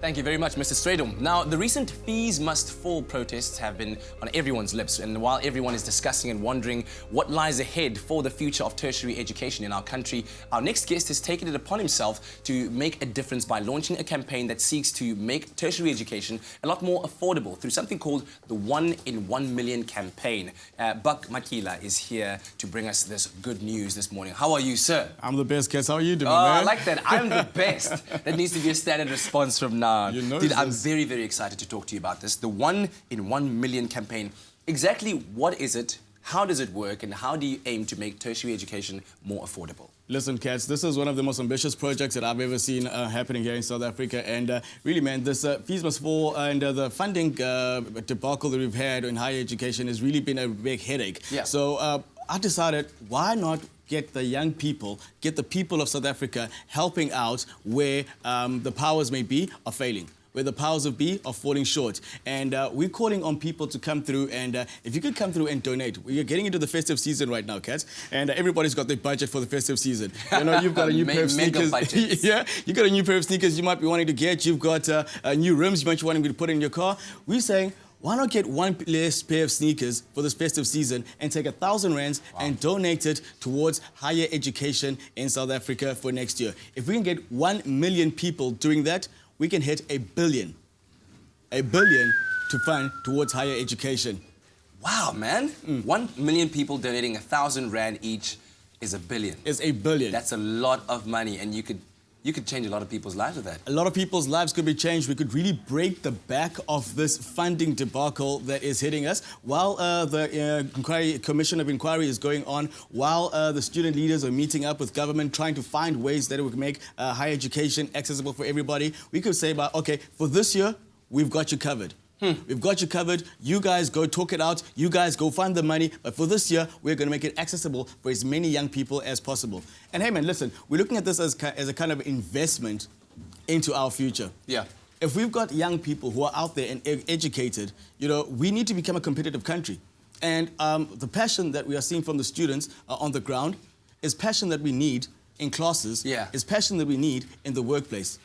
Thank you very much, Mr. Stradom. Now, the recent fees must fall protests have been on everyone's lips, and while everyone is discussing and wondering what lies ahead for the future of tertiary education in our country, our next guest has taken it upon himself to make a difference by launching a campaign that seeks to make tertiary education a lot more affordable through something called the 1 in 1 million campaign. Buck Matyila is here to bring us this good news this morning. How are you, sir? I'm the best, Kes. How are you doing, man? man? I like that. I'm the best. That needs to be a standard response from now. You know, dude, I'm very, very excited to talk to you about this. The 1 in 1 million campaign. Exactly what is it? How does it work? And how do you aim to make tertiary education more affordable? Listen, Cats, this is one of the most ambitious projects that I've ever seen happening here in South Africa. And really, man, this fees must fall and the funding debacle that we've had in higher education has really been a big headache. Yeah. So I decided, why not get the young people, get the people of South Africa helping out where the powers may be are failing, where the powers of be are falling short. And we're calling on people to come through, and if you could come through and donate. We are getting into the festive season right now, Cats, and everybody's got their budget for the festive season. You know, you've got a new pair of sneakers. Yeah, you got a new pair of sneakers you might be wanting to get. You've got new rims you might be wanting to put in your car. We're saying, why not get one less pair of sneakers for this festive season and take 1,000 rands and donate it towards higher education in South Africa for next year? If we can get 1 million people doing that, we can hit 1 billion. 1 billion to fund towards higher education. Wow, man. 1 million people donating 1,000 rand each is 1 billion. It's 1 billion. That's a lot of money, and you could change a lot of people's lives with that. A lot of people's lives could be changed. We could really break the back of this funding debacle that is hitting us while the Commission of Inquiry is going on, while the student leaders are meeting up with government, trying to find ways that it would make higher education accessible for everybody. We could say about, okay, for this year, we've got you covered. We've got you covered. You guys go talk it out. You guys go find the money. But for this year, we're going to make it accessible for as many young people as possible. And hey, man, listen, we're looking at this as a kind of investment into our future. Yeah. If we've got young people who are out there and educated, you know, we need to become a competitive country. And the passion that we are seeing from the students on the ground is passion that we need in classes. Yeah. Is passion that we need in the workplace.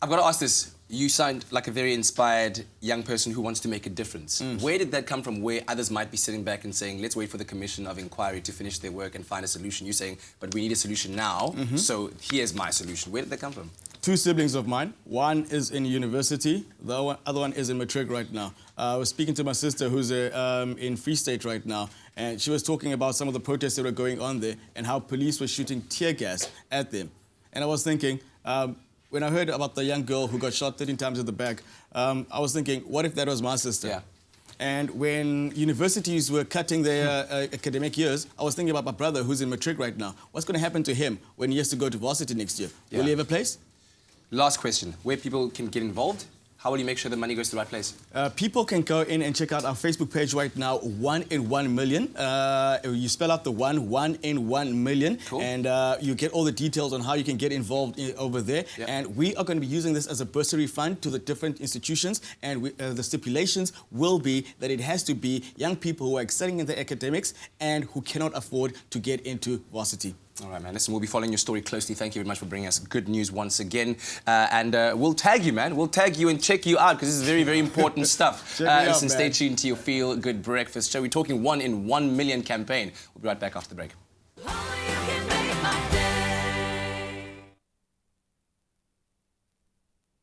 I've got to ask this. You sound like a very inspired young person who wants to make a difference. Where did that come from, where others might be sitting back and saying, let's wait for the Commission of Inquiry to finish their work and find a solution? You're saying, but we need a solution now, so here's my solution. Where did that come from? 2 siblings of mine. One is in university. The other one is in matric right now. I was speaking to my sister who's in Free State right now, and she was talking about some of the protests that were going on there and how police were shooting tear gas at them. And I was thinking, when I heard about the young girl who got shot 13 times in the back, I was thinking, what if that was my sister? Yeah. And when universities were cutting their academic years, I was thinking about my brother who's in matric right now. What's going to happen to him when he has to go to varsity next year? Yeah. Will he have a place? Last question. Where people can get involved? How will you make sure the money goes to the right place? People can go in and check out our Facebook page right now, 1 in 1 million. You spell out the 1 in 1 million. Cool. And you get all the details on how you can get involved over there. Yep. And we are going to be using this as a bursary fund to the different institutions. And the stipulations will be that it has to be young people who are excelling in their academics and who cannot afford to get into varsity. All right, man. Listen, we'll be following your story closely. Thank you very much for bringing us good news once again. And we'll tag you, man. We'll tag you and check you out because this is very, very important stuff. Listen, stay tuned to your Feel Good Breakfast show. We're talking 1 in 1 million campaign. We'll be right back after the break.